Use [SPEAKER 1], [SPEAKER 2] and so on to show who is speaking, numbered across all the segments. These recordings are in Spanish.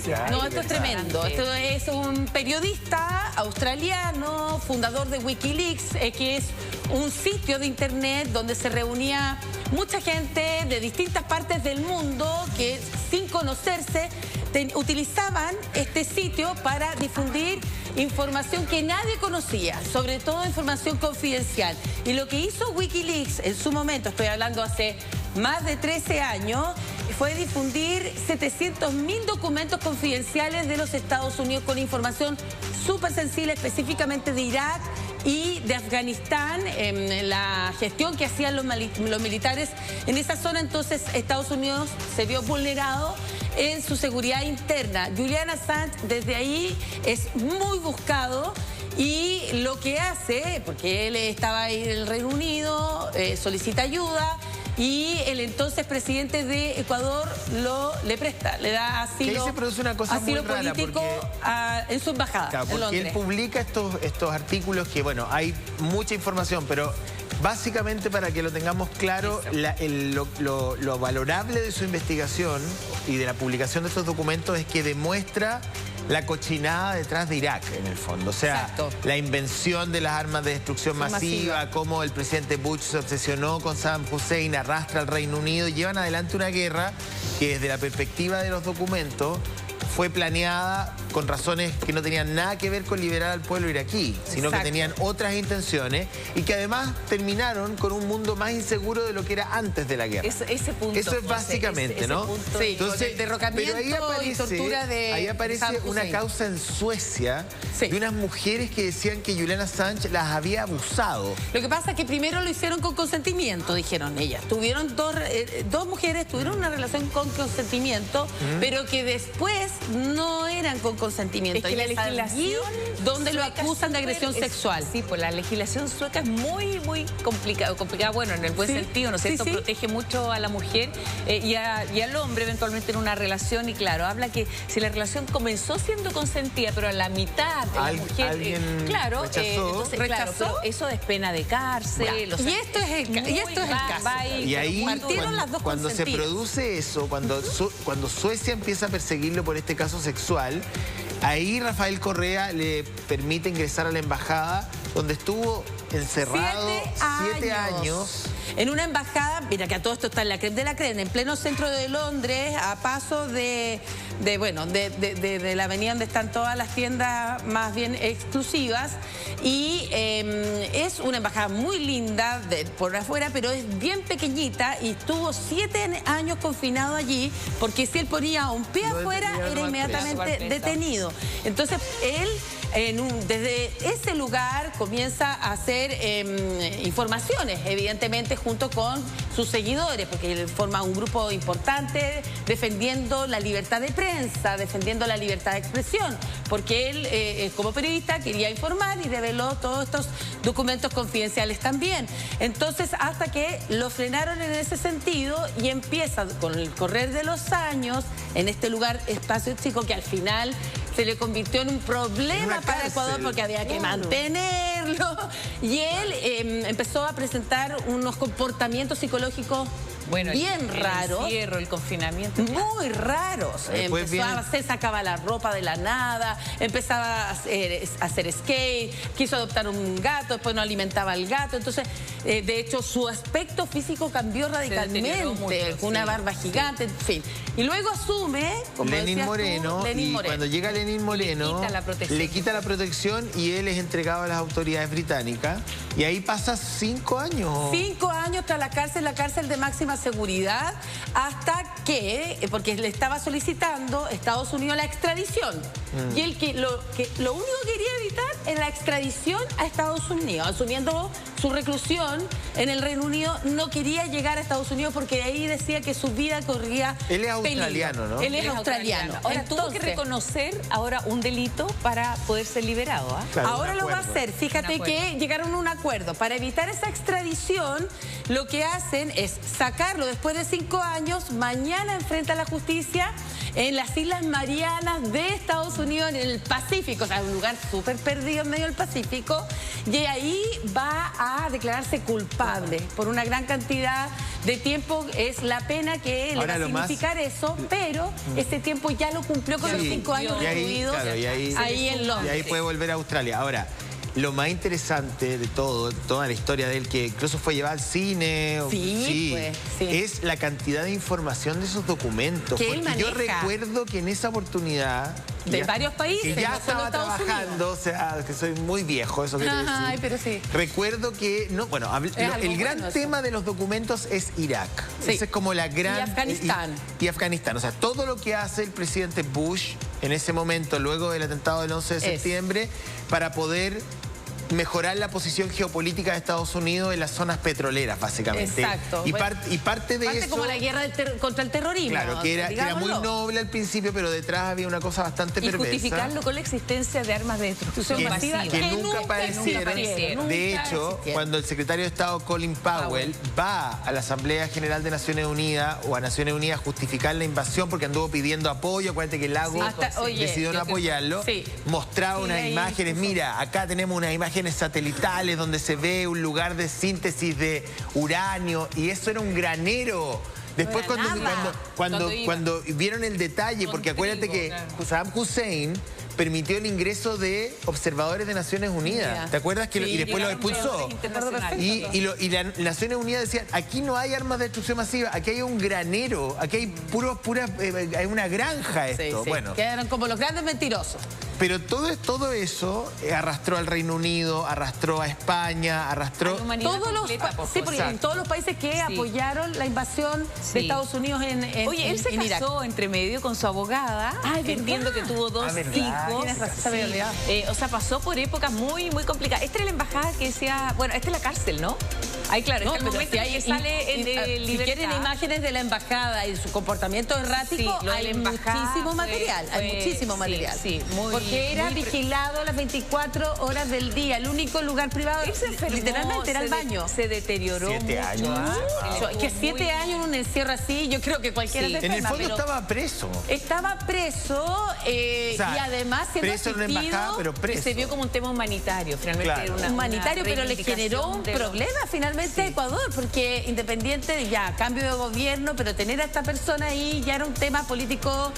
[SPEAKER 1] fantástica.
[SPEAKER 2] No, esto es tremendo. Esto es un periodista australiano, fundador de Wikileaks, que es un sitio de internet donde se reunía mucha gente de distintas partes del mundo que, sin conocerse, utilizaban este sitio para difundir información que nadie conocía, sobre todo información confidencial. Y lo que hizo Wikileaks en su momento, estoy hablando hace más de 13 años, fue difundir 700.000 documentos confidenciales de los Estados Unidos con información súper sensible, específicamente de Irak y de Afganistán, la gestión que hacían los militares en esa zona. Entonces Estados Unidos se vio vulnerado en su seguridad interna. Julian Assange desde ahí es muy buscado. Y lo que hace, porque él estaba ahí en el Reino Unido, solicita ayuda, y el entonces presidente de Ecuador le presta, le da asilo,
[SPEAKER 1] ahí se produce una cosa muy rara
[SPEAKER 2] político en su embajada,
[SPEAKER 1] claro,
[SPEAKER 2] en Londres.
[SPEAKER 1] Él publica estos artículos que, bueno, hay mucha información, pero básicamente, para que lo tengamos claro, lo valorable de su investigación y de la publicación de estos documentos es que demuestra la cochinada detrás de Irak, en el fondo. O sea, la invención de las armas de destrucción masiva, cómo el presidente Bush se obsesionó con Saddam Hussein, arrastra al Reino Unido y llevan adelante una guerra que, desde la perspectiva de los documentos, fue planeada con razones que no tenían nada que ver con liberar al pueblo iraquí, sino que tenían otras intenciones y que además terminaron con un mundo más inseguro de lo que era antes de la guerra.
[SPEAKER 2] Ese punto,
[SPEAKER 1] eso es básicamente, ¿no?
[SPEAKER 2] Sí, entonces, el derrocamiento y tortura de...
[SPEAKER 1] Ahí aparece una causa en Suecia de unas mujeres que decían que Julian Assange las había abusado.
[SPEAKER 2] Lo que pasa es que primero lo hicieron con consentimiento, dijeron ellas. Tuvieron dos mujeres, tuvieron una relación con consentimiento, pero que después no eran con consentimiento.
[SPEAKER 3] Es que la legislación
[SPEAKER 2] donde lo acusan de agresión sexual.
[SPEAKER 3] Sí, pues la legislación sueca es muy complicada, bueno, en el buen sentido, ¿no es cierto? Protege mucho a la mujer y al hombre eventualmente en una relación, y claro, habla que si la relación comenzó siendo consentida, pero a la mitad de la mujer, claro, entonces, claro, pero eso es pena de cárcel.
[SPEAKER 2] Y esto es el caso.
[SPEAKER 1] Y ahí, cuando se
[SPEAKER 2] consentidas.
[SPEAKER 1] produce eso, cuando Suecia empieza a perseguirlo por este caso sexual, ahí Rafael Correa le permite ingresar a la embajada, donde estuvo encerrado 7 años.
[SPEAKER 2] En una embajada, mira que a todo esto está en la creme de la creme, en pleno centro de Londres, a paso de la avenida donde están todas las tiendas más bien exclusivas. Y es una embajada muy linda por afuera, pero es bien pequeñita, y estuvo 7 años confinado allí, porque si él ponía un pie afuera era inmediatamente detenido. Entonces él, desde ese lugar, comienza a hacer informaciones, evidentemente junto con sus seguidores, porque él forma un grupo importante defendiendo la libertad de prensa, defendiendo la libertad de expresión, porque él, como periodista, quería informar y reveló todos estos documentos confidenciales también. Entonces, hasta que lo frenaron en ese sentido, y empieza con el correr de los años en este lugar, espacio chico, que al final se le convirtió en un problema para Ecuador, porque había que mantenerlo, y él empezó a presentar unos comportamientos psicológicos bien raros.
[SPEAKER 3] El encierro, el confinamiento.
[SPEAKER 2] Muy raros. Se sacaba la ropa de la nada, empezaba a hacer skate, quiso adoptar un gato, después no alimentaba al gato. Entonces, de hecho, su aspecto físico cambió radicalmente, con una barba gigante, en fin. Y luego asume, como
[SPEAKER 1] Lenín Moreno, cuando llega Lenín Moreno, le quita la protección y él es entregado a las autoridades británicas. Y ahí pasa 5 años.
[SPEAKER 2] 5 años tras la cárcel de máxima seguridad, hasta que, porque le estaba solicitando Estados Unidos la extradición. Y él lo único que quería evitar era la extradición a Estados Unidos. Asumiendo su reclusión en el Reino Unido, no quería llegar a Estados Unidos porque ahí decía que su vida corría
[SPEAKER 1] peligro. Él es
[SPEAKER 2] australiano,
[SPEAKER 1] ¿no?
[SPEAKER 2] Él es australiano.
[SPEAKER 3] Ahora tuvo que reconocer ahora un delito para poder ser liberado.
[SPEAKER 1] Claro,
[SPEAKER 2] ahora lo va a hacer. Fíjate que llegaron a un acuerdo. Para evitar esa extradición, lo que hacen es sacar sacarlo después de 5 años. Mañana enfrenta a la justicia en las Islas Marianas de Estados Unidos, en el Pacífico, o sea, un lugar súper perdido en medio del Pacífico, y ahí va a declararse culpable por una gran cantidad de tiempo. Es la pena que le va a significar eso, pero ese tiempo ya lo cumplió con los 5 años recluidos ahí en Londres.
[SPEAKER 1] Y ahí puede volver a Australia. Ahora, lo más interesante de toda la historia de él, que incluso fue llevada al cine, es la cantidad de información de esos documentos. Porque yo recuerdo que en esa oportunidad...
[SPEAKER 2] De varios países.
[SPEAKER 1] Que ya estaba trabajando, o sea, que soy muy viejo, eso quiere decir.
[SPEAKER 2] Ay, pero sí.
[SPEAKER 1] Recuerdo que, el gran tema de los documentos es Irak.
[SPEAKER 2] Sí.
[SPEAKER 1] Esa es como la gran...
[SPEAKER 2] Y Afganistán.
[SPEAKER 1] Y Afganistán. O sea, todo lo que hace el presidente Bush en ese momento, luego del atentado del 11 de septiembre, para poder mejorar la posición geopolítica de Estados Unidos en las zonas petroleras, básicamente.
[SPEAKER 2] Exacto.
[SPEAKER 1] Y parte de eso...
[SPEAKER 2] como la guerra contra el terrorismo.
[SPEAKER 1] Claro, que era muy noble al principio, pero detrás había una cosa bastante perversa.
[SPEAKER 3] Y justificarlo con la existencia de armas de destrucción masiva.
[SPEAKER 1] Que nunca aparecieron. De hecho, cuando el secretario de Estado Colin Powell va a la Asamblea General de Naciones Unidas o a Naciones Unidas a justificar la invasión porque anduvo pidiendo apoyo, acuérdate que Lagos decidió no apoyarlo, mostraba unas imágenes, mira, acá tenemos unas imágenes satelitales donde se ve un lugar de síntesis de uranio, y eso era un granero. Después cuando vieron el detalle, porque acuérdate que Saddam Hussein permitió el ingreso de observadores de Naciones Unidas. ¿Te acuerdas? Y después los expulsó. Y las Naciones Unidas decían, aquí no hay armas de destrucción masiva, aquí hay un granero, aquí hay hay una granja esto. Bueno.
[SPEAKER 2] Quedaron como los grandes mentirosos.
[SPEAKER 1] Pero todo eso arrastró al Reino Unido, arrastró a España, arrastró...
[SPEAKER 2] porque en todos los países que apoyaron la invasión de Estados Unidos en Irak.
[SPEAKER 3] Oye, él se casó entre medio con su abogada. Entiendo que tuvo 2 hijos. O sea, pasó por épocas muy, muy complicadas. Esta era la embajada que decía... Bueno, esta es la cárcel, ¿no? Ahí, claro,
[SPEAKER 2] no,
[SPEAKER 3] es el momento en que sale en libertad.
[SPEAKER 2] Si quieren imágenes de la embajada y su comportamiento errático, hay muchísimo material. Hay muchísimo material. Porque era vigilado las 24 horas del día. El único lugar privado, literalmente, era el baño.
[SPEAKER 3] Se deterioró
[SPEAKER 1] 7 años.
[SPEAKER 2] Que 7 años en un encierro así, yo creo que cualquiera se enferma.
[SPEAKER 1] En el fondo estaba preso.
[SPEAKER 2] Estaba preso y además siendo
[SPEAKER 1] preso en una embajada, pero preso.
[SPEAKER 3] Se vio como un tema humanitario, finalmente. Era
[SPEAKER 2] humanitario, pero le generó un problema finalmente a Ecuador, porque independiente de cambio de gobierno, pero tener a esta persona ahí ya era un tema político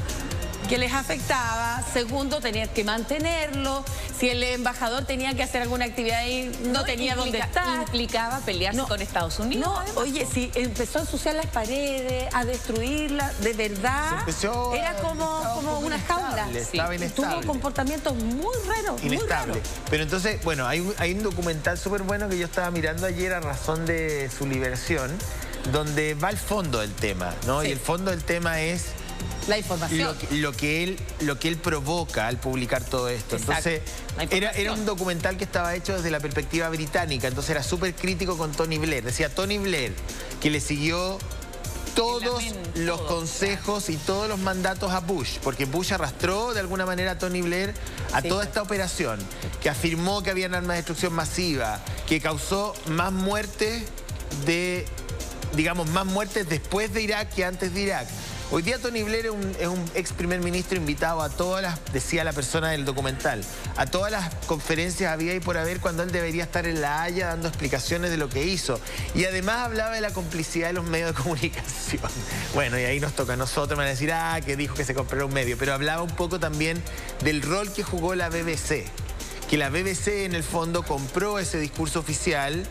[SPEAKER 2] que les afectaba. Segundo, tenían que mantenerlo. Si el embajador tenía que hacer alguna actividad ahí, no tenía dónde estar.
[SPEAKER 3] Implicaba pelearse con Estados Unidos.
[SPEAKER 2] No, oye, si empezó a ensuciar las paredes, a destruirlas, de verdad, era como una jaula.
[SPEAKER 1] Estaba inestable.
[SPEAKER 2] Tuvo comportamientos muy raros.
[SPEAKER 1] Inestable. Pero entonces, bueno, hay un documental súper bueno que yo estaba mirando ayer a razón de su liberación, donde va al fondo del tema, ¿no? Y el fondo del tema es
[SPEAKER 2] la información.
[SPEAKER 1] Lo que él provoca al publicar todo esto. Entonces, era un documental que estaba hecho desde la perspectiva británica, entonces era súper crítico con Tony Blair. Decía Tony Blair, que le siguió todos los consejos y todos los mandatos a Bush, porque Bush arrastró de alguna manera a Tony Blair a toda esta operación, que afirmó que habían armas de destrucción masiva, que causó más muertes más muertes después de Irak que antes de Irak. Hoy día Tony Blair es un ex primer ministro invitado a todas las, decía la persona del documental, a todas las conferencias había y por haber cuando él debería estar en La Haya dando explicaciones de lo que hizo. Y además hablaba de la complicidad de los medios de comunicación. Bueno, y ahí nos toca a nosotros, me van a decir, que dijo que se comprara un medio. Pero hablaba un poco también del rol que jugó la BBC. Que la BBC en el fondo compró ese discurso oficial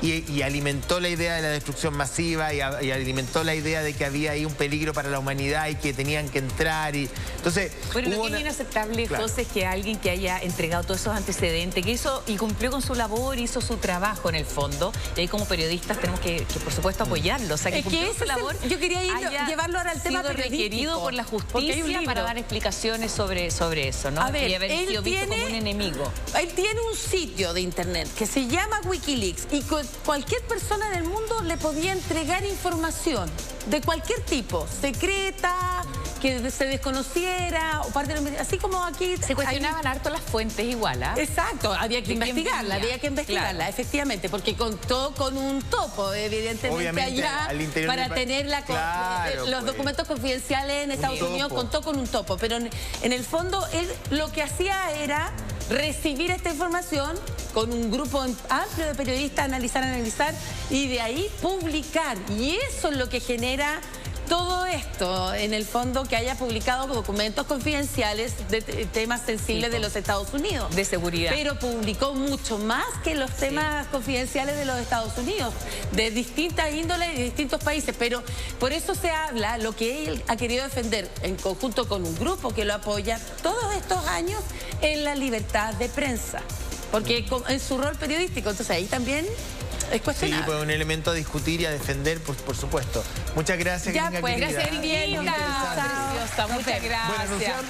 [SPEAKER 1] y alimentó la idea de la destrucción masiva y alimentó la idea de que había ahí un peligro para la humanidad y que tenían que entrar. Entonces,
[SPEAKER 3] bueno, lo que es inaceptable, José, es que alguien que haya entregado todos esos antecedentes, que hizo y cumplió con su labor, hizo su trabajo en el fondo, y ahí como periodistas tenemos que por supuesto, apoyarlo. O sea, que cumplió su labor.
[SPEAKER 2] Yo quería llevarlo ahora al tema
[SPEAKER 3] requerido por la justicia para dar explicaciones sobre eso, ¿no?
[SPEAKER 2] A ver,
[SPEAKER 3] y haber sido visto como un enemigo.
[SPEAKER 2] Él tiene un sitio de internet que se llama Wikileaks y cualquier persona en el mundo le podía entregar información de cualquier tipo, secreta, que se desconociera, o parte de la, así como aquí...
[SPEAKER 3] Se cuestionaban harto las fuentes igual, ¿ah?
[SPEAKER 2] Exacto, había que investigarla, claro. Efectivamente, porque contó con un topo, evidentemente allá, para tener los documentos confidenciales en Estados Unidos, contó con un topo, pero en el fondo él lo que hacía era recibir esta información con un grupo amplio de periodistas, analizar y de ahí publicar, y eso es lo que genera todo esto, en el fondo, que haya publicado documentos confidenciales de temas sensibles de los Estados Unidos.
[SPEAKER 3] De seguridad.
[SPEAKER 2] Pero publicó mucho más que los temas confidenciales de los Estados Unidos, de distintas índoles y de distintos países. Pero por eso se habla, lo que él ha querido defender, en conjunto con un grupo que lo apoya todos estos años, en la libertad de prensa. Porque en su rol periodístico, entonces ahí también... es cuestionable.
[SPEAKER 1] Sí, pues un elemento a discutir y a defender, por supuesto. Muchas gracias,
[SPEAKER 2] ya, pues,
[SPEAKER 1] querida.
[SPEAKER 2] Gracias, Vivienda.
[SPEAKER 3] Muchas gracias.
[SPEAKER 1] Bueno,